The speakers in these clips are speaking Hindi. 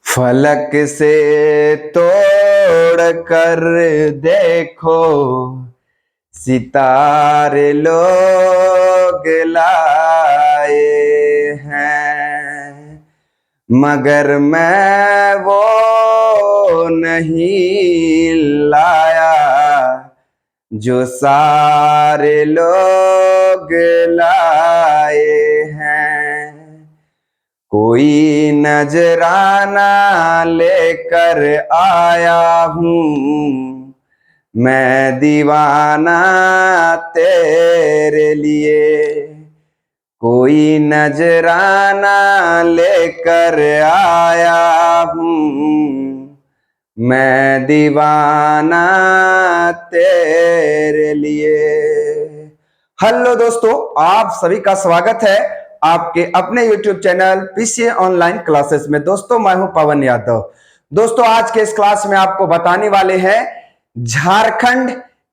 फलक से तोड़ कर देखो, सितारे लोग लाए हैं, मगर मैं वो नहीं लाया जो सारे लोग लाए हैं। कोई नजराना लेकर आया हूँ, मैं दीवाना तेरे लिए। कोई नजराना लेकर आया हूँ, मैं दीवाना तेरे लिए। हेलो दोस्तों, आप सभी का स्वागत है आपके अपने YouTube channel PCA online classes में। दोस्तों, मैं हूं पवन यादव। दोस्तों, आज के इस क्लास में आपको बताने वाले हैं झारखंड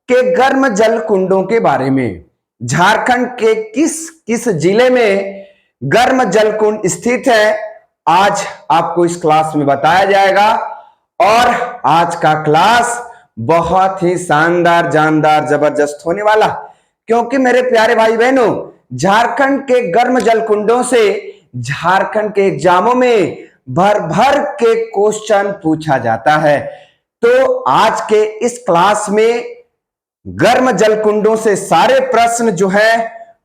के गर्म जल कुंडों के बारे में। झारखंड के किस किस जिले में गर्म जल कुंड स्थित है, आज आपको इस क्लास में बताया जाएगा। और आज का क्लास बहुत ही शानदार, जानदार, जबरदस्त होने वाला, क्योंकि मेरे प्यारे भाई बहनों, झारखंड के गर्म जल कुंडों से झारखंड के एग्जामों में भर भर के क्वेश्चन पूछा जाता है। तो आज के इस क्लास में गर्म जल कुंडों से सारे प्रश्न जो है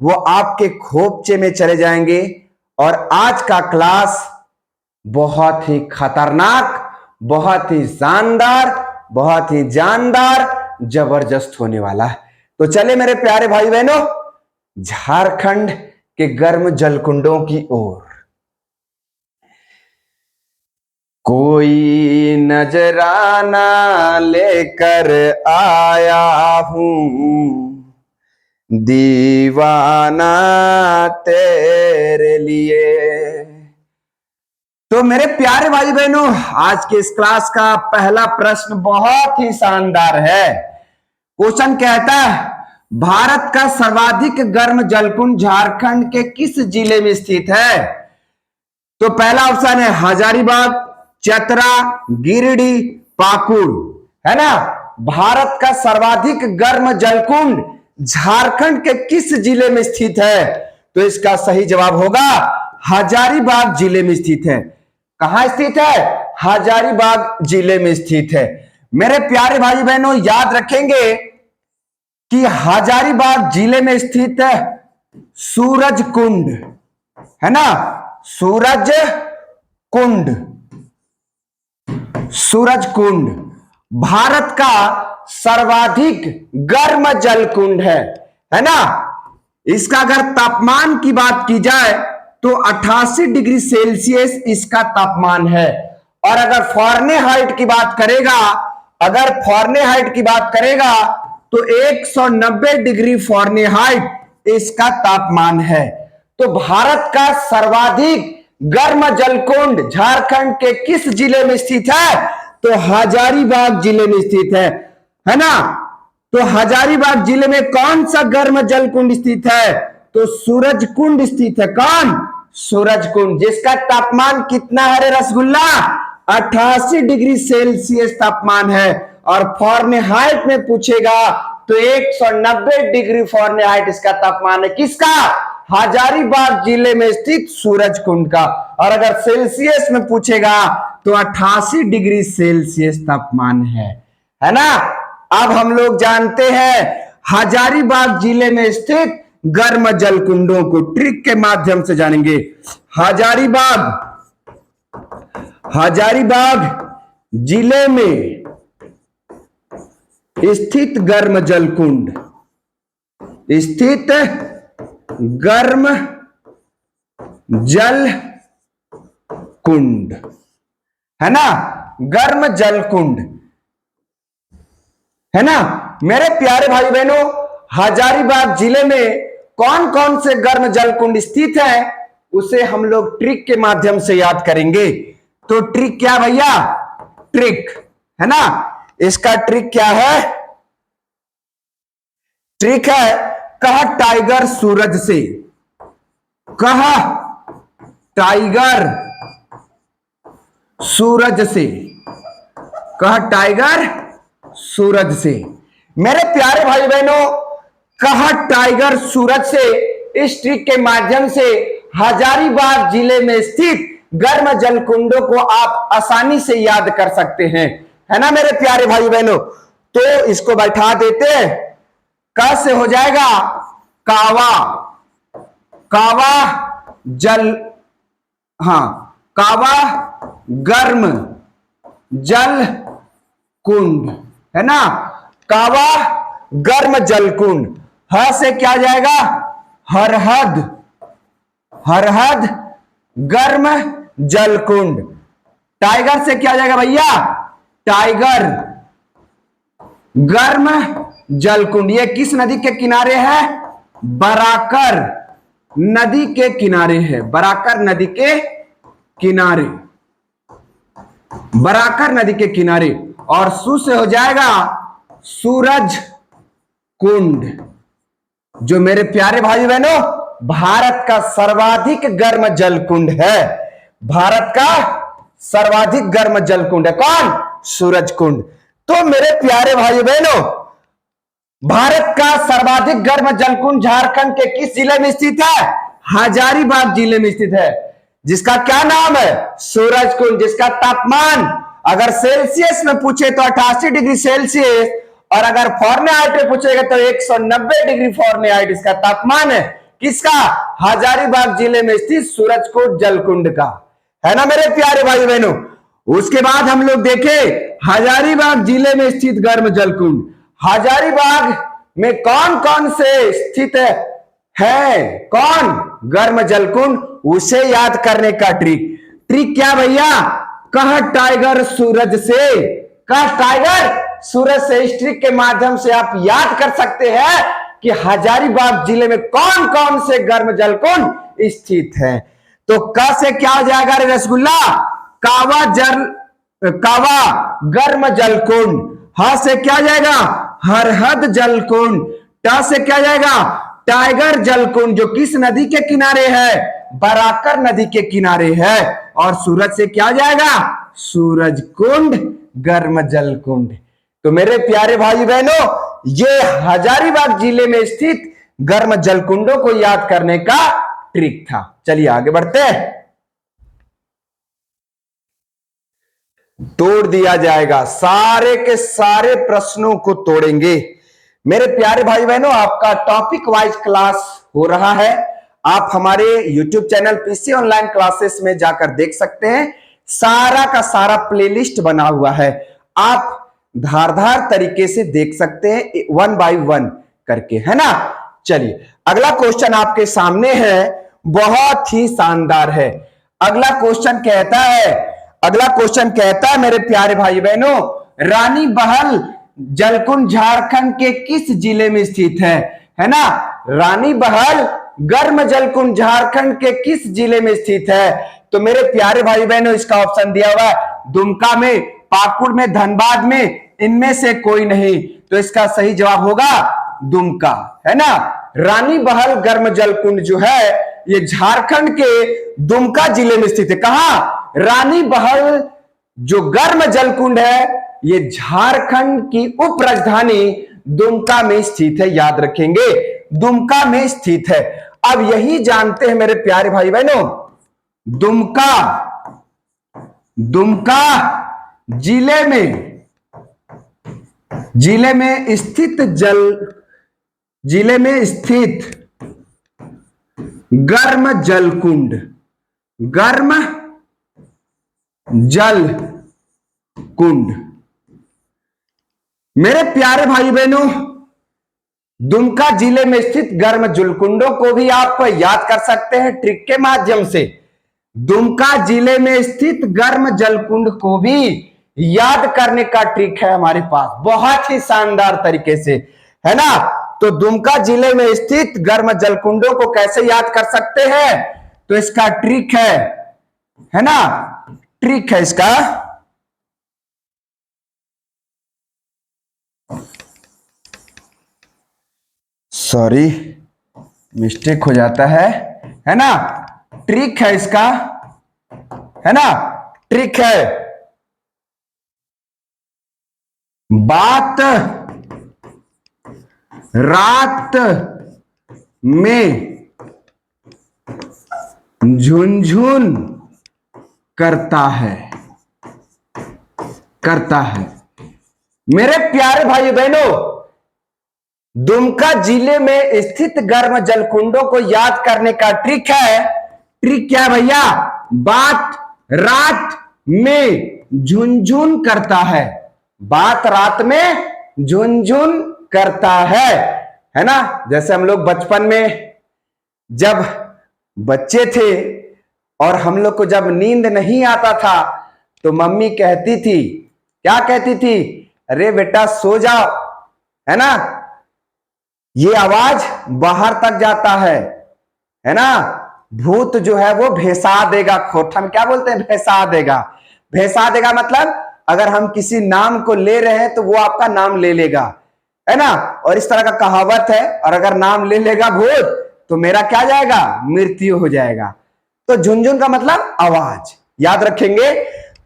वो आपके खोपचे में चले जाएंगे। और आज का क्लास बहुत ही खतरनाक, बहुत ही शानदार, बहुत ही जानदार, जबरदस्त होने वाला है। तो चले मेरे प्यारे भाई बहनों, झारखंड के गर्म जलकुंडों की ओर। कोई नजराना लेकर आया हूँ, दीवाना तेरे लिए। तो मेरे प्यारे भाई बहनों, आज के इस क्लास का पहला प्रश्न बहुत ही शानदार है। क्वेश्चन कहता है, भारत का सर्वाधिक गर्म जलकुंड झारखंड के किस जिले में स्थित है? तो पहला ऑप्शन है हजारीबाग, चतरा, गिरिडीह, पाकुड़, है ना। भारत का सर्वाधिक गर्म जलकुंड झारखंड के किस जिले में स्थित है? तो इसका सही जवाब होगा हजारीबाग जिले में स्थित है। कहां स्थित है? हजारीबाग जिले में स्थित है। मेरे प्यारे भाई बहनों, याद रखेंगे कि हजारीबाग जिले में स्थित है सूरज कुंड, है ना। सूरज कुंड, सूरज कुंड भारत का सर्वाधिक गर्म जल कुंड है ना। इसका अगर तापमान की बात की जाए तो 88 डिग्री सेल्सियस इसका तापमान है। और अगर फारेनहाइट की बात करेगा, अगर फारेनहाइट की बात करेगा तो 190 डिग्री फारेनहाइट इसका तापमान है। तो भारत का सर्वाधिक गर्म जलकुंड झारखंड के किस जिले में स्थित है? तो हजारीबाग जिले में स्थित है ना। तो हजारीबाग जिले में कौन सा गर्म जलकुंड स्थित है? तो सूरज कुंड स्थित है। कौन? सूरज कुंड, जिसका तापमान कितना है रे रसगुल्ला? 88 डिग्री सेल्सियस तापमान है। और फारेनहाइट में पूछेगा तो 190 डिग्री फारेनहाइट इसका तापमान है। किसका? हजारीबाग जिले में स्थित सूरज कुंड का। और अगर सेल्सियस में पूछेगा तो 88 डिग्री सेल्सियस तापमान है ना। अब हम लोग जानते हैं हजारीबाग जिले में स्थित गर्म जलकुंडों को ट्रिक के माध्यम से जानेंगे। हजारीबाग जिले में स्थित गर्म जलकुंड, स्थित गर्म जल कुंड, है ना। गर्म जल कुंड, है ना। मेरे प्यारे भाई बहनों, हजारीबाग जिले में कौन कौन से गर्म जल कुंड स्थित है उसे हम लोग ट्रिक के माध्यम से याद करेंगे। तो ट्रिक क्या भैया? ट्रिक, है ना। इसका ट्रिक क्या है? ट्रिक है, कहा टाइगर सूरज से, कहा टाइगर सूरज से। कहा टाइगर सूरज से। मेरे प्यारे भाई बहनों, कहा टाइगर सूरज से इस ट्रिक के माध्यम से हजारीबाग जिले में स्थित गर्म जलकुंडों को आप आसानी से याद कर सकते हैं, है ना मेरे प्यारे भाई बहनों। तो इसको बैठा देते हैं। क से हो जाएगा कावा, कावा जल, हाँ कावा गर्म जल कुंड, है ना, कावा गर्म जल कुंड। ह से क्या जाएगा हरहद, हरहद गर्म जल कुंड। टाइगर से क्या जाएगा भैया टाइगर गर्म जल कुंड। ये किस नदी के किनारे है बराकर नदी के किनारे है, बराकर नदी के किनारे, बराकर नदी के किनारे। और सु से हो जाएगा सूरज कुंड, जो मेरे प्यारे भाई बहनों भारत का सर्वाधिक गर्म जल कुंड है। भारत का सर्वाधिक गर्म जल कुंड है कौन सूरज कुंड। तो मेरे प्यारे भाई बहनों भारत का सर्वाधिक गर्म जल कुंड झारखंड के किस जिले में स्थित है हजारीबाग जिले में स्थित है, जिसका क्या नाम है सूरज कुंड, जिसका तापमान अगर सेल्सियस में पूछे तो 88 डिग्री सेल्सियस और अगर फॉरेनहाइट में पूछेगा तो 190 डिग्री फॉरेनहाइट इसका तापमान है। किसका हजारीबाग जिले में स्थित सूरजकुंड जलकुंड का, है ना मेरे प्यारे भाई बहनों। उसके बाद हम लोग देखे हजारीबाग जिले में स्थित गर्म जलकुंड। हजारीबाग में कौन कौन से स्थित है कौन गर्म जलकुंड, उसे याद करने का ट्रिक। ट्रिक क्या भैया कहा टाइगर सूरज से, कहा टाइगर सूरज से। इस ट्रिक के माध्यम से आप याद कर सकते हैं कि हजारीबाग जिले में कौन कौन से गर्म जलकुंड स्थित हैं। तो क से क्या हो जाएगा रे रसगुल्ला कावा जल, कावा गर्म जलकुंड। ह से क्या जाएगा हरहद जलकुंड। ट से क्या जाएगा टाइगर जलकुंड, जो किस नदी के किनारे है बराकर नदी के किनारे है। और सूरज से क्या जाएगा सूरज कुंड गर्म जल कुंड। तो मेरे प्यारे भाई बहनों ये हजारीबाग जिले में स्थित गर्म जलकुंडों को याद करने का ट्रिक था। चलिए आगे बढ़ते हैं। तोड़ दिया जाएगा, सारे के सारे प्रश्नों को तोड़ेंगे। मेरे प्यारे भाई बहनों आपका टॉपिक वाइज क्लास हो रहा है। आप हमारे YouTube channel PC online classes में जाकर देख सकते हैं, सारा का सारा प्लेलिस्ट बना हुआ है। आप धारदार तरीके से देख सकते हैं 1 बाय 1 करके, है ना। चलिए अगला क्वेश्चन आपके सामने है, बहुत ही शानदार है। अगला क्वेश्चन कहता है, अगला क्वेश्चन कहता है मेरे प्यारे भाई बहनों रानी बहल जलकुंड झारखंड के किस जिले में स्थित है ना। रानी बहल गर्म जलकुंड झारखंड के किस जिले में स्थित है। तो मेरे प्यारे भाई बहनों इसका ऑप्शन दिया हुआ है दुमका में, पाकुड़ में, धनबाद में, इनमें से कोई नहीं। तो इसका सही जवाब होगा दुमका, है ना। रानी बहल गर्म जलकुंड जो है ये झारखंड के दुमका जिले में स्थित है। कहां रानी बहल जो गर्म जलकुंड है ये झारखंड की उप राजधानी दुमका में स्थित है, याद रखेंगे दुमका में स्थित है। अब यही जानते हैं मेरे प्यारे भाई बहनों दुमका, दुमका जिले में स्थित जिले में स्थित गर्म जलकुंड, गर्म जल कुंड। मेरे प्यारे भाई बहनों दुमका जिले में स्थित गर्म जलकुंडों को भी आप याद कर सकते हैं ट्रिक के माध्यम से। दुमका जिले में स्थित गर्म जलकुंड को भी याद करने का ट्रिक है हमारे पास, बहुत ही शानदार तरीके से, है ना। तो दुमका जिले में स्थित गर्म जलकुंडों को कैसे याद कर सकते हैं, तो इसका ट्रिक है ना, ट्रिक है इसका। सॉरी मिस्टेक हो जाता है ना। ट्रिक है इसका, है ना। ट्रिक है। बात रात में झुनझुन करता है, मेरे प्यारे भाई बहनों, दुमका जिले में स्थित गर्म जलकुंडों को याद करने का ट्रिक है। ट्रिक क्या है भैया? बात रात में झुनझुन करता है, बात रात में झुनझुन करता है ना। जैसे हम लोग बचपन में जब बच्चे थे और हम लोग को जब नींद नहीं आता था तो मम्मी कहती थी, क्या कहती थी? अरे बेटा सो जाओ, है ना, ये आवाज बाहर तक जाता है ना, भूत जो है वो भेसा देगा खोठा में। क्या बोलते हैं? भेसा देगा। भेसा देगा मतलब अगर हम किसी नाम को ले रहे हैं तो वो आपका नाम ले लेगा, है ना। और इस तरह का कहावत है, और अगर नाम ले लेगा भूत तो मेरा क्या जाएगा? मृत्यु हो जाएगा। तो झुनझुन का मतलब आवाज, याद रखेंगे।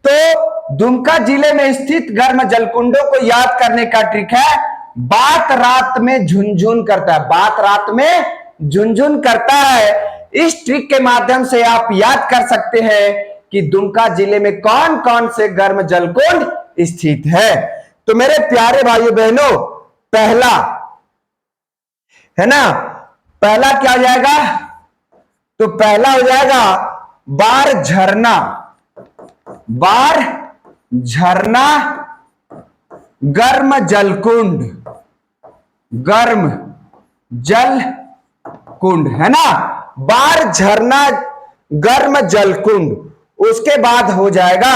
तो दुमका जिले में स्थित गर्म जलकुंडों को याद करने का ट्रिक है, बात रात में झुनझुन करता है, बात रात में झुनझुन करता है। इस ट्रिक के माध्यम से आप याद कर सकते हैं कि दुमका जिले में कौन कौन से गर्म जलकुंड स्थित है। तो मेरे प्यारे भाइयों बहनों, पहला है ना, पहला क्या हो जाएगा? तो पहला हो जाएगा बार झरना। बार झरना गर्म जलकुंड, गर्म जल कुंड, है ना। बार झरना गर्म जलकुंड। उसके बाद हो जाएगा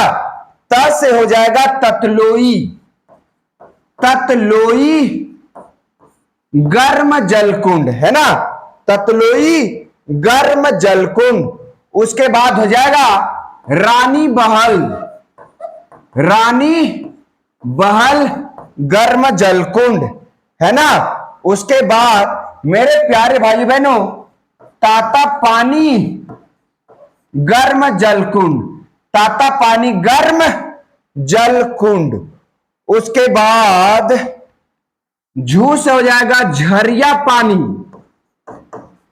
त से हो जाएगा ततलोई। ततलोई गर्म जलकुंड, है ना, ततलोई गर्म जलकुंड। उसके बाद हो जाएगा रानी बहल। रानी बहल गर्म जलकुंड, है ना। उसके बाद मेरे प्यारे भाई बहनों, ताता पानी गर्म जलकुंड। ताता पानी गर्म जलकुंड। उसके बाद झू से हो जाएगा झरिया पानी।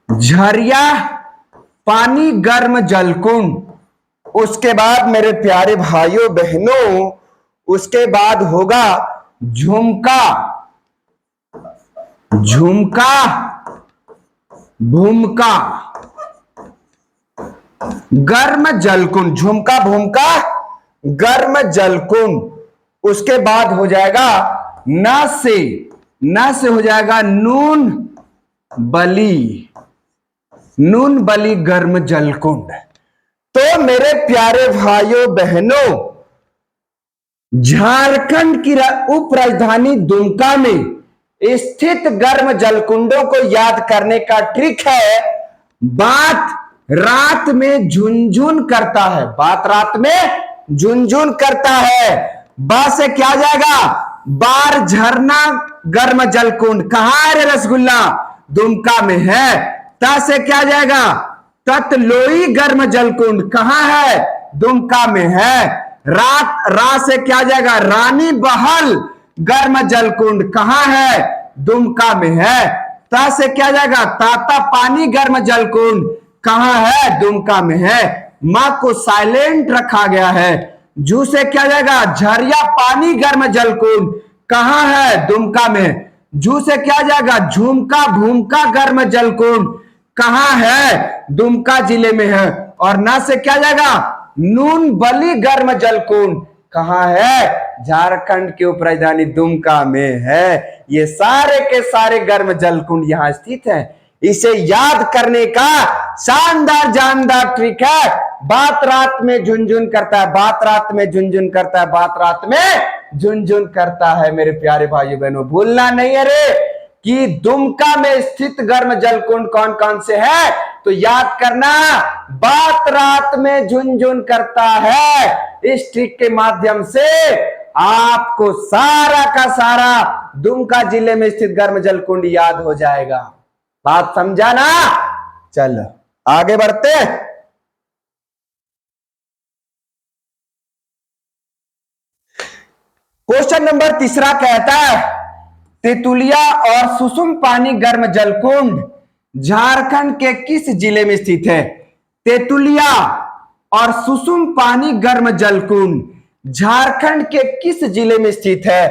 झरिया पानी गर्म जलकुंड। उसके बाद मेरे प्यारे भाइयों बहनों, उसके बाद होगा झुमका। झुमका भूमका गर्म जलकुंड। झुमका भूमका गर्म जलकुंड। उसके बाद हो जाएगा न से हो जाएगा नून बली। नून बली गर्म जलकुंड। तो मेरे प्यारे भाइयों बहनों, झारखंड की उप राजधानी दुमका में स्थित गर्म जलकुंडों को याद करने का ट्रिक है, बात रात में झुनझुन करता है। बात रात में झुनझुन करता है। बा से क्या जाएगा? बार झरना गर्म जलकुंड। कहां है रे रसगुल्ला? दुमका में है। ता से क्या जाएगा? ततलोई गर्म जलकुंड। कहां है? दुमका में है। रा से क्या जाएगा? रानी बहल गर्म जलकुंड। कहां है? दुमका में है। ता से क्या जाएगा? ताता पानी गर्म जलकुंड। कहां है? दुमका में है। मां को साइलेंट रखा गया है। जू से क्या जाएगा? झरिया पानी गर्म जलकुंड। कहां है? दुमका में। जू से क्या जाएगा? झुमका भूमका गर्म जलकुंड। कहां है? दुमका जिले में है। और ना से क्या जाएगा? नून बली गर्म जलकुंड। कहां है? झारखंड की उप राजधानी दुमका में है। ये सारे के सारे गर्म जलकुंड यहां स्थित हैं। इसे याद करने का शानदार जानदार ट्रिक है, बात रात में झुनझुन करता है। बात रात में झुनझुन करता है। बात रात में झुनझुन करता है। मेरे प्यारे भाइयों बहनों, भूलना नहीं है रे कि दुमका में स्थित गर्म जलकुंड कौन कौन से हैं। तो याद करना, बात रात में झुनझुन करता है। इस ट्रिक के माध्यम से आपको सारा का सारा दुमका जिले में स्थित गर्म जलकुंड याद हो जाएगा। बात समझा ना? चलो आगे बढ़ते हैं। क्वेश्चन नंबर तीसरा कहता है तेतुलिया और सुसुम पानी गर्म जलकुंड झारखंड के किस जिले में स्थित है? तेतुलिया और सुसुम पानी गर्म जलकुंड झारखंड के किस जिले में स्थित है?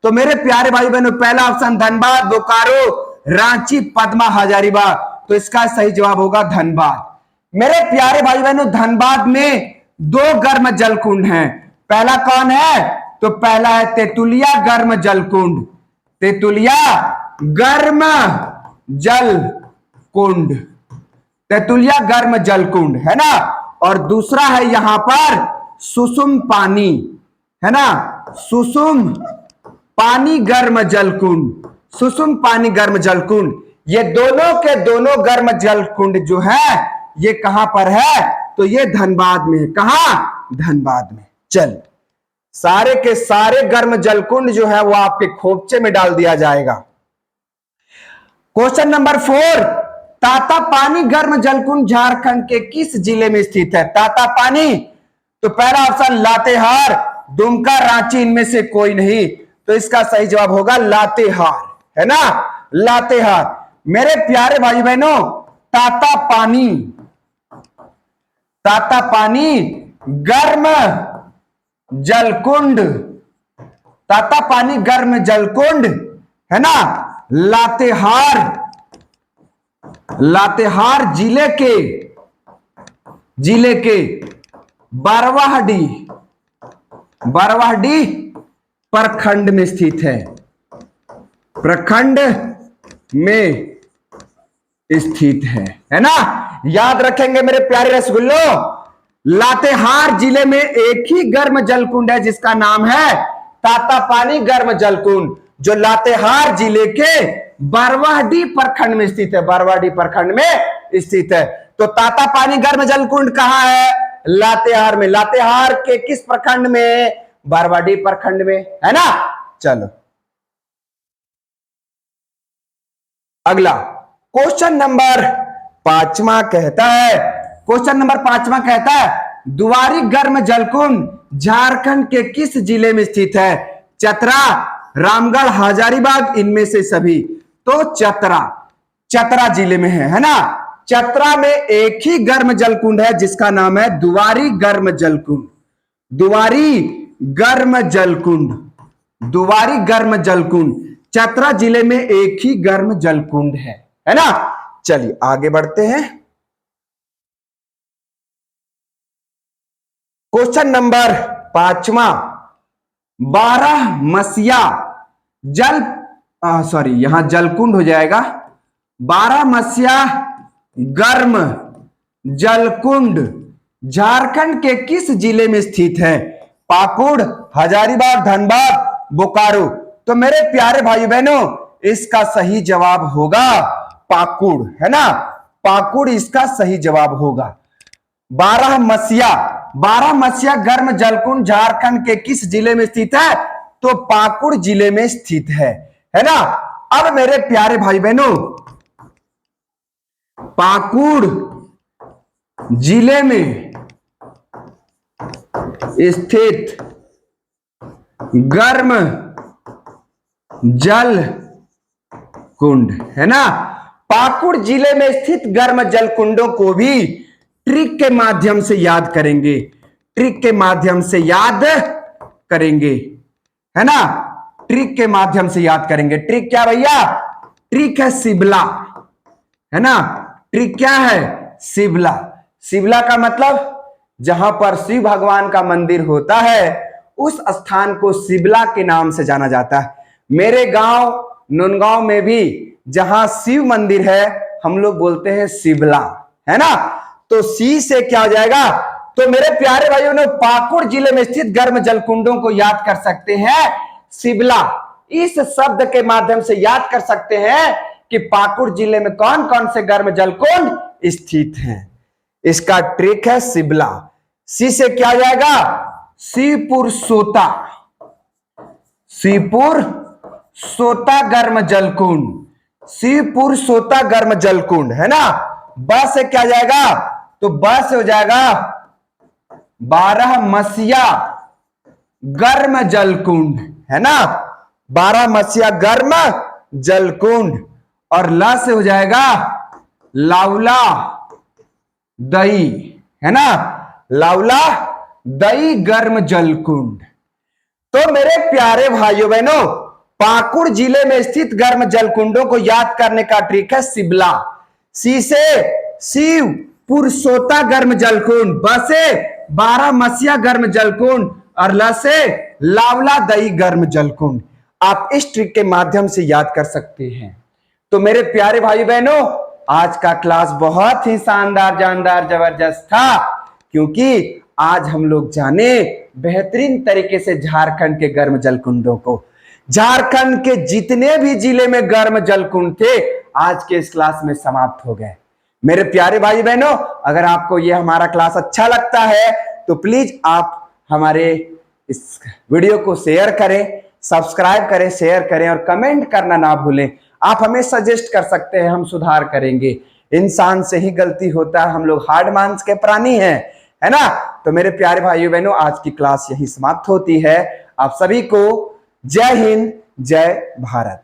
तो मेरे प्यारे भाई बहनों, पहला ऑप्शन धनबाद, बोकारो, रांची, पदमा, हजारीबाग। तो इसका सही जवाब होगा धनबाद। मेरे प्यारे भाई बहनों, धनबाद में 2 गर्म जलकुंड हैं। पहला कौन है? तो पहला है तेतुलिया गर्म जलकुंड, तेतुलिया गर्म जल कुंड, तेतुलिया गर्म जलकुंड है ना। और दूसरा है यहां पर सुसुम पानी, है ना, सुसुम पानी गर्म जलकुंड, सुसुम पानी गर्म जलकुंड। ये दोनों के दोनों गर्म जलकुंड जो है ये कहां पर है? तो ये धनबाद में है। कहां? धनबाद में। चल, सारे के सारे गर्म जलकुंड जो है वो आपके खोपचे में डाल दिया जाएगा। क्वेश्चन नंबर 4, ताता पानी गर्म जलकुंड झारखंड के किस जिले में स्थित है? ताता पानी, तो पहला ऑप्शन लातेहार, दुमका, रांची, इनमें से कोई नहीं। तो इसका सही जवाब होगा लातेहार, है ना, लातेहार। मेरे प्यारे भाई बहनों, ताता पानी, ताता पानी गर्म जलकुंड, ताता पानी गर्म जलकुंड है ना, लातेहार, लातेहार जिले के बरवाहडीह, बरवाहडीह प्रखंड में स्थित है, प्रखंड में स्थित है ना। याद रखेंगे मेरे प्यारे रसगुल्लो, लातेहार जिले में एक ही गर्म जलकुंड है जिसका नाम है तातापानी गर्म जलकुंड, जो लातेहार जिले के बरवाहडीह प्रखंड में स्थित है, बरवाहडीह प्रखंड में स्थित है। तो तातापानी गर्म जलकुंड कहां है? लातेहार में। लातेहार के किस प्रखंड में? बरवाहडीह प्रखंड में, है ना। चलो अगला क्वेश्चन नंबर 5वां कहता है, क्वेश्चन नंबर 5वां कहता है दुवारी गर्म जलकुंड झारखंड के किस जिले में स्थित है? चतरा, रामगढ़, हजारीबाग, इनमें से सभी। तो चतरा, चतरा जिले में है ना। चतरा में एक ही गर्म जलकुंड है जिसका नाम है दुवारी गर्म जलकुंड, दुवारी गर्म जलकुंड, दुवारी गर्म जलकुंड। चतरा जिले में एक ही गर्म जलकुंड है ना। चलिए आगे बढ़ते हैं। क्वेश्चन नंबर 5वां, 12 मसिया जल सॉरी यहां जलकुंड हो जाएगा, 12 मसिया गर्म जलकुंड झारखंड के किस जिले में स्थित है? पाकुड़, हजारीबाग, धनबाद, बोकारो। तो मेरे प्यारे भाई बहनों, इसका सही जवाब होगा पाकुड़, है ना। पाकुड़ इसका सही जवाब होगा। 12 मसिया, 12 मसिया गर्म जलकुंड झारखंड के किस जिले में स्थित है? तो पाकुड़ जिले में स्थित है ना। अब मेरे प्यारे भाई बहनों, पाकुड़ जिले में स्थित गर्म जल कुंड, है ना। पाकुड़ जिले में स्थित गर्म जल कुंडों को भी ट्रिक के माध्यम से याद करेंगे, ट्रिक के माध्यम से याद करेंगे, है ना। ट्रिक के माध्यम से याद करेंगे। ट्रिक क्या भैया? ट्रिक है शिवला, है ना। ट्रिक क्या है? शिवला। शिवला का मतलब जहां पर शिव भगवान का मंदिर होता है उस स्थान को शिवला के नाम से जाना जाता है। मेरे गांव नुनगांव में भी जहां शिव मंदिर है हम लोग बोलते हैं शिवला, है ना। तो सी से क्या हो जाएगा? तो मेरे प्यारे भाइयों ने पाकुड़ जिले में स्थित गर्म जलकुंडों को याद कर सकते हैं शिवला, इस शब्द के माध्यम से याद कर सकते हैं कि पाकुड़ जिले में कौन कौन से गर्म जलकुंड स्थित हैं। इसका ट्रिक है शिवला। सी से क्या हो जाएगा? शिवपुर सोता, शिवपुर सोता गर्म जलकुंड, शिवपुर सोता गर्म जलकुंड, है ना। ब से क्या जाएगा? तो ब से हो जाएगा 12 मसिया गर्म जलकुंड, है ना, 12 मसीहा गर्म जलकुंड, और ल से हो जाएगा लावला दई, है ना, लावला दई गर्म जलकुंड। तो मेरे प्यारे भाइयों बहनों, पाकुड़ जिले में स्थित गर्म जलकुंडों को याद करने का ट्रिक है सिबला। सी से शिव पुरुषोत्ता गर्म जलकुंड, ब से 12 मसीहा गर्म जलकुंड, और ल से लावला दई गर्म जलकुंड। आप इस ट्रिक के माध्यम से याद कर सकते हैं। तो मेरे प्यारे भाई बहनों, आज का क्लास बहुत ही शानदार, जानदार, जबरदस्त था, क्योंकि आज हम लोग जाने बेहतरीन तरीके से झारखंड के गर्म जलकुंडों को। झारखंड के जितने भी जिले में गर्म जलकुंड थे आज के इस क्लास में समाप्त हो गए। मेरे प्यारे भाई बहनों, अगर आपको यह हमारा क्लास अच्छा लगता है तो प्लीज आप हमारे इस वीडियो को शेयर करें, सब्सक्राइब करें, शेयर करें और कमेंट करना ना भूलें। आप हमें सजेस्ट कर सकते हैं, हम सुधार करेंगे। इंसान से ही गलती होता है, हम लोग हार्ड मांस के प्राणी हैं, है ना। तो मेरे प्यारे भाइयों बहनों, आज की क्लास यही समाप्त होती है। आप सभी को जय हिंद, जय भारत।